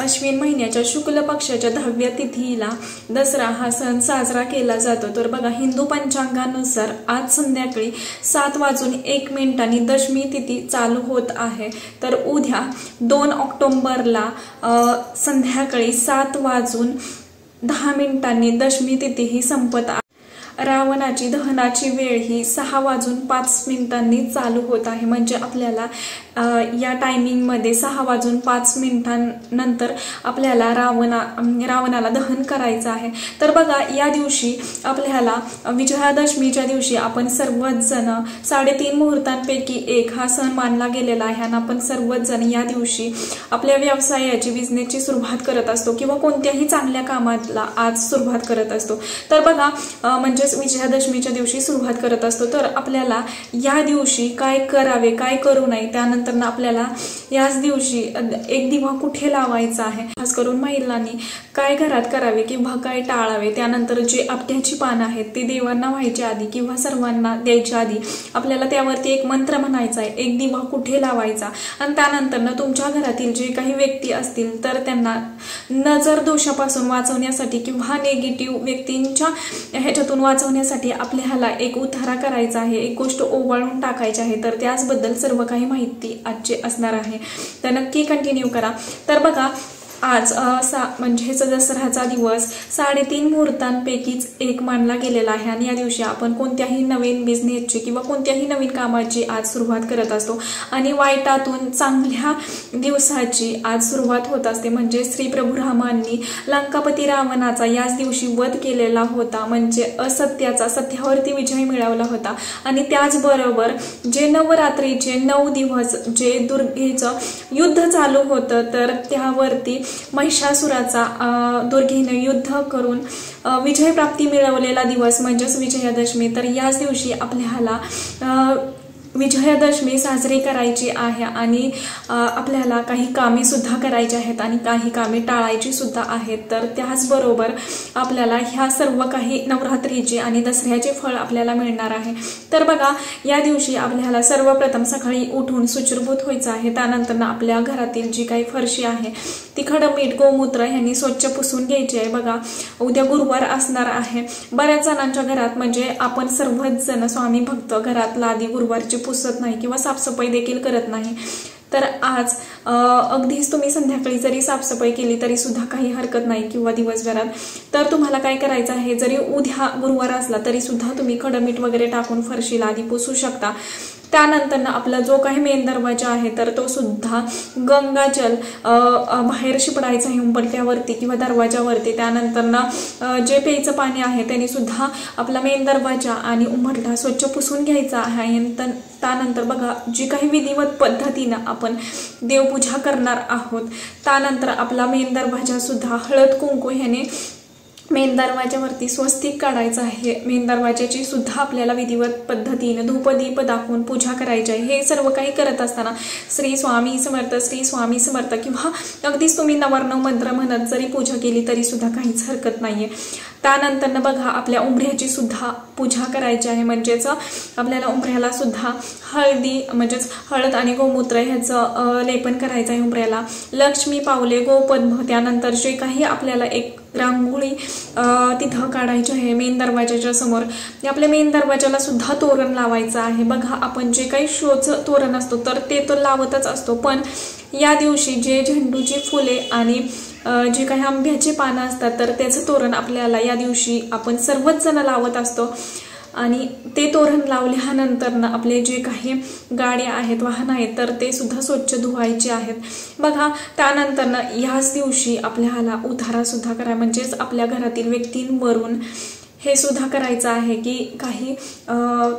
अश्विन महिन्याच्या शुक्ल पक्षाच्या 10व्या तिथीला दसरा हा सण साजरा केला जातो। तर बघा हिंदू पंचांगानुसार आज संध्याकाळी 7:01 दशमी तिथी चालू होत आहे। तर उद्या 2 ऑक्टोबरला संध्याकाळी 7:10 दशमी तिथी ही संपत आहे। रावणाची दहनाची वेळ ही 6:05 चालू होत आहे। म्हणजे आपल्याला या टायमिंग मध्ये 6:05 नंतर आपल्याला रावणाला दहन करायचं आहे। तर बघा या दिवशी आपल्याला विजयादशमीच्या दिवशी आपण सर्वच जण 3.5 मुहूर्तांपैकी एक हा सण मानला गेलेला आहे आणि आपण सर्वच जण या दिवशी आपल्या व्यवसायाची बिझनेसची सुरुवात करत असतो किंवा कोणत्याही चांगल्या कामाला आज सुरुवात करत असतो। तर बघा म्हणजे विजयादशमीच्या दिवशी सुरुवात करत असतो। तर आपल्याला या दिवशी काय करावे काय करू नये त्यानंतर आपल्याला याच दिवशी एक दिवा कुठे लावायचा आहे, खास करून महिलांनी काय घरात करावे किंवा काय टाळावे, त्यानंतर जे आपट्याची पानं आहेत ती देवांना व्हायच्या आधी किंवा सर्वांना द्यायच्या आधी आपल्याला त्यावरती एक मंत्र म्हणायचा आहे, एक दिवा कुठे लावायचा आणि त्यानंतर तुमच्या घरातील जे काही व्यक्ती असतील तर त्यांना नजर दोषापासून वाचवण्यासाठी किंवा निगेटिव्ह व्यक्तींच्या ह्याच्यातून वाचवण्यासाठी आपल्याला एक उतारा करायचा आहे, एक गोष्ट ओवाळून टाकायची आहे। तर त्याचबद्दल सर्व काही माहिती आजचे असणार आहे, तर नक्की कंटिन्यू करा। तर बघा आज म्हणजेच दसऱ्याचा दिवस 3.5 मुहूर्तांपैकीच एक मानला गेलेला आहे आणि या दिवशी आपण कोणत्याही नवीन बिझनेसची किंवा कोणत्याही नवीन कामाची आज सुरुवात करत असतो आणि वाईटातून चांगल्या दिवसाची आज सुरुवात होत असते। म्हणजे श्री प्रभू रामांनी लंकापती रावणाचा याच दिवशी वध केलेला होता, म्हणजे असत्याचा सत्यावरती विजय मिळवला होता। आणि त्याचबरोबर जे नवरात्रीचे 9 दिवस जे दुर्गेचं युद्ध चालू होतं तर त्यावरती महिषासुराचा दुर्गेने युद्ध करून विजय प्राप्ती मिळवलेला दिवस म्हणजेच विजयादशमी। तर याच दिवशी आपल्याला विजयादशमी साजरी करायची आहे आणि आपल्याला काही कामे सुद्धा करायची आहेत आणि काही कामे टाळायची सुद्धा आहेत। तर त्याचबरोबर आपल्याला ह्या सर्व काही नवरात्रीचे आणि दसऱ्याचे फळ आपल्याला मिळणार आहे। तर बघा या दिवशी आपल्याला सर्वप्रथम सकाळी उठून शुचिर्भूत व्हायचं आहे, त्यानंतर आपल्या घरातील जी काही फरशी आहे ती खडं मीठ गोमूत्र यांनी स्वच्छ पुसून घ्यायची आहे। बघा उद्या गुरुवार असणार आहे, बऱ्याच जणांच्या घरात म्हणजे आपण सर्वच जण स्वामी भक्त घरातला आधी गुरुवारची पुसत नाही किंवा साफसफाई देखील करत नाही। तर आज अगदीच तुम्ही संध्याकाळी जरी साफसफाई केली तरी सुद्धा काही हरकत नाही किंवा दिवसभरात। तर तुम्हाला काय करायचं आहे, जरी उद्या गुरुवार असला तरी सुद्धा तुम्ही खडं मीठ वगैरे टाकून फरशीला आधी पुसू शकता। त्यानंतर आपला जो काही मेन दरवाजा आहे तर तो सुद्धा गंगाजल बाहेर शिपडायचा आहे उंबरठ्यावरती किंवा दरवाजावरती। त्यानंतर जे प्यायचं पाणी आहे त्याने सुद्धा आपला मेन दरवाजा आणि उंबरठा स्वच्छ पुसून घ्यायचा आहे। त्यानंतर बघा जी काही विधिवत पद्धतीनं आपण देवपूजा करणार आहोत त्यानंतर आपला मेन दरवाजा सुद्धा हळद कुंकू ह्याने मेन दरवाजावरती स्वस्तिक काढायचं आहे। मेन दरवाजाची सुद्धा आपल्याला विधिवत पद्धतीने धूपदीप दाखवून पूजा करायची आहे। हे सर्व काही करत असताना श्री स्वामी समर्थ श्री स्वामी समर्थ किंवा अगदीच तुम्ही 99 मंत्र म्हणत जरी पूजा केली तरी सुद्धा काहीच हरकत नाहीये। त्यानंतर बघा आपल्या उंबऱ्याची सुद्धा पूजा करायची आहे, म्हणजेच आपल्याला उंबऱ्याला सुद्धा हळदी म्हणजेच हळद आणि गोमूत्र ह्याचं लेपन करायचं आहे उंबऱ्याला। लक्ष्मी पावले गोपद्म त्यानंतर जे काही आपल्याला एक रांगोळी तिथं काढायची आहे मेन दरवाजाच्या समोर। आपल्या मेन दरवाजाला सुद्धा तोरण लावायचं आहे। बघा आपण जे काही शोचं तोरण असतो तर ते तो लावतच असतो, पण या दिवशी जे झेंडूची फुले आणि जे काही आंब्याचे पानं असतात तर त्याचं तोरण आपल्याला या दिवशी आपण सर्वच जण लावत असतो आणि ते तोरण लावल्यानंतर आपले जे काही गाड्या आहेत वाहन आहेत तर ते सुद्धा स्वच्छ धुवायचे आहेत। बघा त्यानंतर याच दिवशी आपल्याला उतारा सुद्धा करा म्हणजेच आपल्या घरातील व्यक्तींवरून हे सुद्धा करायचं आहे की काही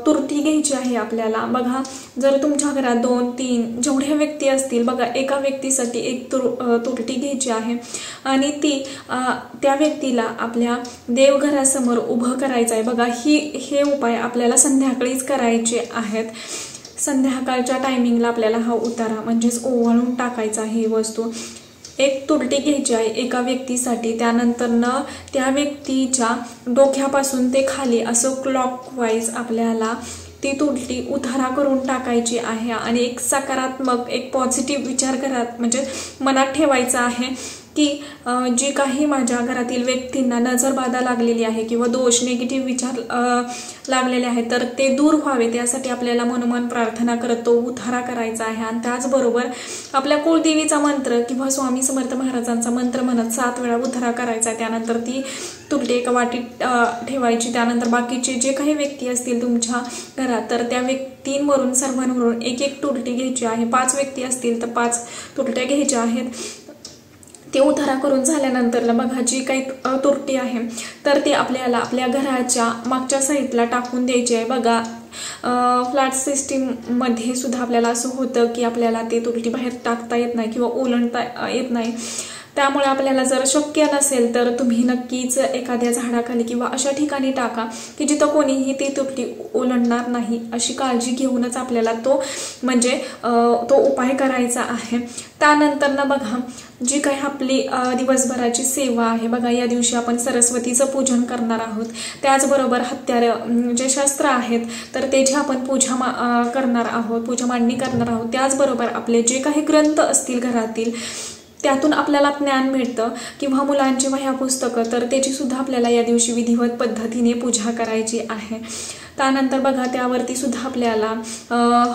तुरटी घ्यायची आहे आपल्याला। बघा जर तुमच्या घरात 2-3 जेवढ्या व्यक्ती असतील बघा एका व्यक्तीसाठी एक तुरटी घ्यायची आहे आणि ती त्या व्यक्तीला आपल्या देवघरासमोर उभं करायचं आहे। बघा हे उपाय आपल्याला संध्याकाळीच करायचे आहेत। संध्याकाळच्या टायमिंगला आपल्याला हा उतारा म्हणजेच ओवाळून टाकायचा ही वस्तू। एक तुरटी घ्यायची आहे एका व्यक्तीसाठी, त्यानंतर त्या व्यक्तीच्या डोक्यापासून ते खाली असं क्लॉकवाईज आपल्याला ती तुरटी उतारा करून टाकायची आहे आणि एक सकारात्मक एक पॉझिटिव्ह विचार करत म्हणजे मनात ठेवायचा आहे की जी काही माझ्या घरातील व्यक्तींना नजरबाधा लागलेली आहे किंवा दोष निगेटिव्ह विचार लागलेले आहेत तर ते दूर व्हावे, त्यासाठी आपल्याला मनोमन प्रार्थना करत तो उद्धारा करायचा आहे। आणि त्याचबरोबर आपल्या कुलदेवीचा मंत्र किंवा स्वामी समर्थ महाराजांचा मंत्र म्हणत 7 वेळा उद्धारा करायचा। त्यानंतर ती तुरटी एका वाटीत ठेवायची। त्यानंतर बाकीचे जे काही व्यक्ती असतील तुमच्या घरात तर त्या व्यक्तींवरून सर्वांवरून एक एक तुरटी घ्यायची आहे। 5 व्यक्ती असतील तर 5 तुरट्या घ्यायच्या आहेत। ते उद्धारा करून झाल्यानंतर बघा जी काही तुरटी आहे तर ते आपल्याला आपल्या घराच्या मागच्या साईडला टाकून द्यायची आहे। बघा फ्लॅट सिस्टीम मध्ये सुद्धा आपल्याला असं होतं की आपल्याला ते तुरटी बाहेर टाकता येत नाही किंवा ओलांडता येत नाही। त्यामुळे आपल्याला जर शक्य नसेल तर तुम्ही नक्कीच एखाद्या झाडाखाली किंवा अशा ठिकाणी टाका की जिथं कोणीही ती तुरटी ओलांडणार नाही, अशी काळजी घेऊनच आपल्याला तो उपाय करायचा आहे। त्यानंतर बघा जी काही आपली दिवसभराची सेवा आहे बघा, या दिवशी आपण सरस्वतीचं पूजन करणार आहोत। त्याचबरोबर हत्यार जे शस्त्र आहेत तर त्याची आपण पूजा करणार आहोत, पूजा मांडणी करणार आहोत। त्याचबरोबर आपले जे काही ग्रंथ असतील घरातील त्यातून आपल्याला ज्ञान मिळतं किंवा मुलांची वह्या पुस्तकं तर त्याची सुद्धा आपल्याला या दिवशी विधिवत पद्धतीने पूजा करायची आहे। त्यानंतर बघा त्यावरती सुद्धा आपल्याला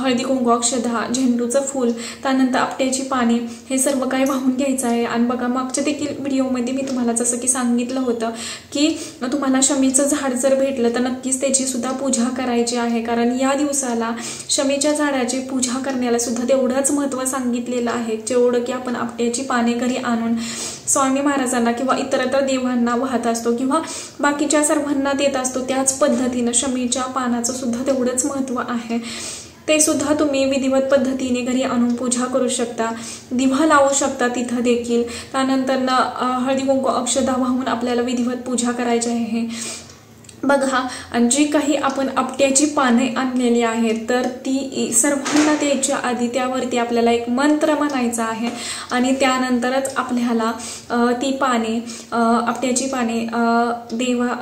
हळदी कुंकू अक्षदा झेंडूचं फूल त्यानंतर आपट्याची पाने हे सर्व काही वाहून घ्यायचं आहे। आणि बघा मागच्या देखील व्हिडिओमध्ये मी तुम्हाला जसं की सांगितलं होतं की तुम्हाला शमीचं झाड जर भेटलं तर नक्कीच त्याची सुद्धा पूजा करायची आहे, कारण या दिवसाला शमीच्या झाडाची पूजा करण्याला सुद्धा तेवढंच महत्त्व सांगितलेलं आहे जेवढं की आपण आपट्याची पाने घरी आणून स्वामी महाराजांना किंवा इतरत्र देवांना वाहत असतो किंवा बाकीच्या सर्वांना देत असतो, त्याच पद्धतीनं शमीच्या पानाचं सुद्धा तेवढंच महत्त्व आहे। ते सुद्धा तुम्ही विधिवत पद्धतीने घरी आणून पूजा करू शकता, दिवा लावू शकता तिथं देखील। त्यानंतर हळदी कुंकू अक्षदा वाहून आपल्याला विधिवत पूजा करायची आहे। बघा आणि जी काही आपण आपट्याची पाने आणलेली आहेत तर ती सर्वांना द्यायच्या आधी त्यावरती आपल्याला एक मंत्र म्हणायचा आहे आणि त्यानंतरच आपल्याला ती पाने आपट्याची पाने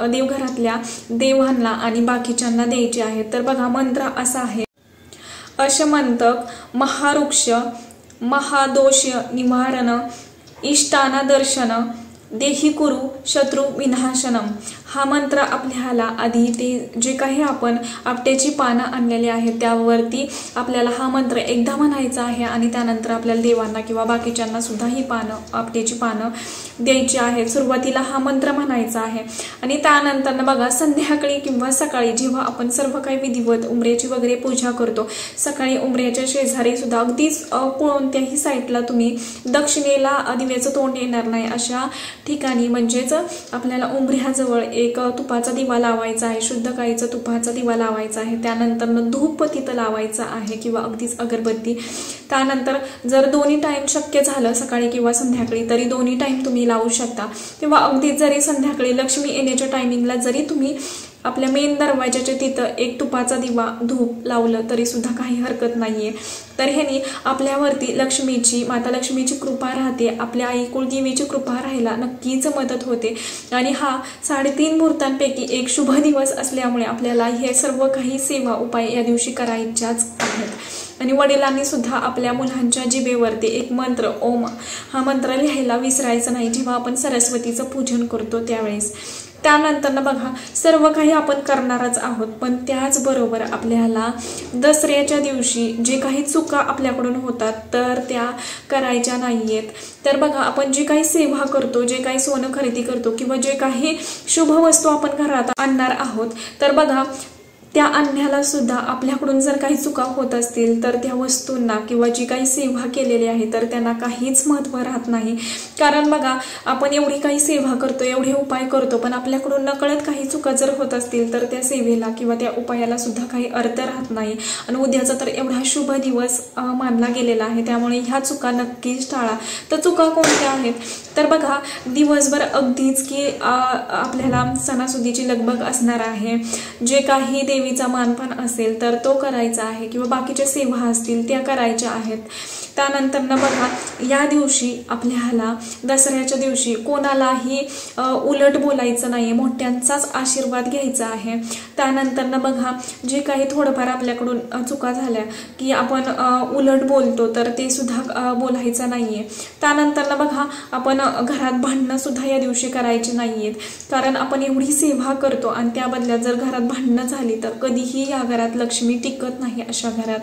देवघरातल्या देवांना आणि बाकीच्यांना द्यायची आहेत। तर बघा मंत्र असा आहे, अशमंतक महावृक्ष महादोष निवारण इष्टाना दर्शन देही कुरु शत्रु विनाशनम। हा मंत्र आपल्याला आधी ते जे काही आपण आपट्याची पानं आणलेली आहेत त्यावरती आपल्याला हा मंत्र एकदा म्हणायचा आहे आणि त्यानंतर आपल्याला देवांना किंवा बाकीच्यांना सुद्धा ही पानं आपट्याची पानं द्यायची आहेत। सुरुवातीला हा मंत्र म्हणायचा आहे आणि त्यानंतर बघा संध्याकाळी किंवा सकाळी जेव्हा आपण सर्व काही विधिवत उंबऱ्याची वगैरे पूजा करतो सकाळी उंबऱ्याच्या शेजारी सुद्धा अगदीच कोणत्याही साईडला तुम्ही दक्षिणेला दिव्याचं तोंड येणार नाही अशा ठिकाणी म्हणजेच आपल्याला उंबऱ्याजवळ एक तुपाचा दिवा लावायचा आहे, शुद्ध गाईचा तुपाचा दिवा लावायचा आहे। त्यानंतर धूप तिथं लावायचा आहे किंवा अगदीच अगरबत्ती। त्यानंतर जर दोन्ही टाइम शक्य झालं सकाळी किंवा संध्याकाळी तरी दोन्ही टाइम तुम्ही लावू शकता किंवा अगदीच जरी संध्याकाळी लक्ष्मी येण्याच्या टायमिंगला जरी तुम्ही आपल्या मेन दरवाजाच्या तिथं एक तुपाचा दिवा धूप लावलं तरी सुद्धा काही हरकत नाहीये। तर ह्यानी आपल्यावरती लक्ष्मीची माता लक्ष्मीची कृपा राहते, आपल्या आई कुलदेवीची कृपा राहायला नक्कीच मदत होते आणि हा 3.5 मुहूर्तांपैकी एक शुभ दिवस असल्यामुळे आपल्याला हे सर्व काही सेवा उपाय या दिवशी करायच्याच आहेत। आणि वडिलांनी सुद्धा आपल्या मुलांच्या जिभेवरती एक मंत्र ओम हा मंत्र लिहायला विसरायचं नाही जेव्हा आपण सरस्वतीचं पूजन करतो त्यावेळेस। त्यानंतर बघा सर्व काही आपण करणारच आहोत, पण त्याचबरोबर आपल्याला दसऱ्याच्या दिवशी जे काही चुका आपल्याकडून होतात तर त्या करायच्या नाहीयेत। तर बघा आपण जे काही सेवा करतो, जे काही सोनं खरेदी करतो किंवा जे काही शुभ वस्तू आपण घरात आणणार आहोत तर बघा त्या आणण्याला सुद्धा आपल्याकडून जर काही चुका होत असतील तर त्या वस्तूंना किंवा जी काही सेवा केलेली आहे तर त्यांना काहीच महत्त्व राहत नाही। कारण बघा आपण एवढी काही सेवा करतो, एवढे उपाय करतो, पण आपल्याकडून नकळत काही चुका जर होत असतील तर त्या सेवेला किंवा त्या उपायाला सुद्धा काही अर्थ राहत नाही। आणि उद्याचा तर एवढा शुभ दिवस मानला गेलेला आहे, त्यामुळे ह्या चुका नक्कीच टाळा। तर चुका कोणत्या आहेत तर बघा दिवसभर अगदीच की आपल्याला सणासुदीची लगबग असणार आहे, जे काही देवीचा मानपान असेल तर तो करायचा आहे किंवा बाकीच्या सेवा असतील त्या करायच्या आहेत। त्यानंतर बघा या दिवशी आपल्याला दसऱ्याच्या दिवशी कोणालाही उलट बोलायचं नाही, मोठ्यांचाच आशीर्वाद घ्यायचा आहे। त्यानंतर बघा जे काही थोडंफार आपल्याकडून चुका झाल्या की आपण उलट बोलतो तर ते सुद्धा बोलायचं नाहीये। त्यानंतर बघा आपण घरात भांडणं सुद्धा या दिवशी करायची नाहीयेत, कारण आपण एवढी सेवा करतो आणि त्या बदल्यात जर घरात भांडणं झाली तर कधीही या घरात लक्ष्मी टिकत नाही। अशा घरात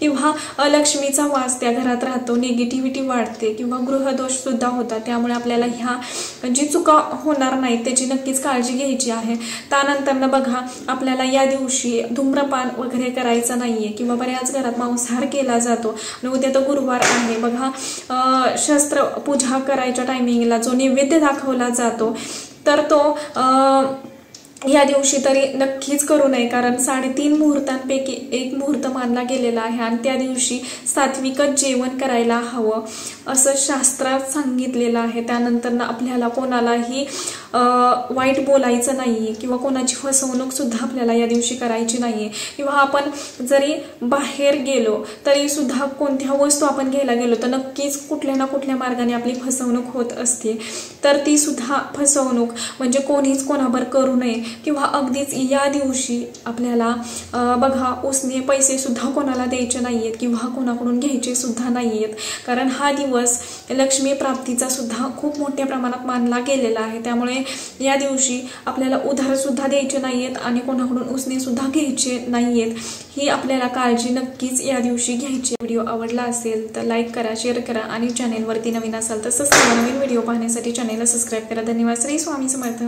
किंवा अलक्ष्मीचा वास त्या घरात राहतो, निगेटिव्हिटी वाढते किंवा गृहदोष सुद्धा होतात। त्यामुळे आपल्याला ह्या जी चुका होणार नाहीत त्याची नक्कीच काळजी घ्यायची आहे। त्यानंतर बघा आपल्याला या दिवशी धूम्रपान वगैरे करायचं नाहीये किंवा बऱ्याच घरात मांसाहार केला जातो आणि उद्या तर गुरुवार आहे बघा, शस्त्र पूजा करायच्या टायमिंगला जो नैवेद्य दाखवला जातो तर तो या दिवशी तरी नक्कीच करू नये, कारण 3.5 मुहूर्तांपैकी एक मुहूर्त मानला गेलेला आहे आणि त्या दिवशी सात्विकच जेवण करायला हवं असं शास्त्रात सांगितलेलं आहे। त्यानंतर आपल्याला कोणालाही वाईट बोलायचं नाहीये किंवा कोणाची फसवणूक सुद्धा आपल्याला या दिवशी करायची नाहीये किंवा आपण जरी बाहेर गेलो तरी सुद्धा कोणत्या वस्तू आपण घ्यायला गेलो तर नक्कीच कुठल्या ना कुठल्या मार्गाने आपली फसवणूक होत असते, तर ती सुद्धा फसवणूक म्हणजे कोणीच कोणावर करू नये। किंवा अगदीच या दिवशी आपल्याला बघा उसने पैसे सुद्धा कोणाला द्यायचे नाहीयेत किंवा कोणाकडून घ्यायचे सुद्धा नाहीयेत, कारण हा दिवस लक्ष्मी प्राप्तीचा सुद्धा खूप मोठ्या प्रमाणात मानला गेलेला आहे। त्यामुळे या दिवशी आपल्याला उधार सुद्धा द्यायचे नाहीयेत आणि कोणाकडून उसने सुद्धा घ्यायचे नाहीयेत, ही आपल्याला काळजी नक्कीच या दिवशी घ्यायची। व्हिडिओ आवडला असेल तर लाईक करा, शेअर करा आणि चॅनेलवरती नवीन असाल तर नवीन व्हिडिओ पाहण्यासाठी चॅनेलला सबस्क्राईब करा। धन्यवाद। श्री स्वामी समर्थ।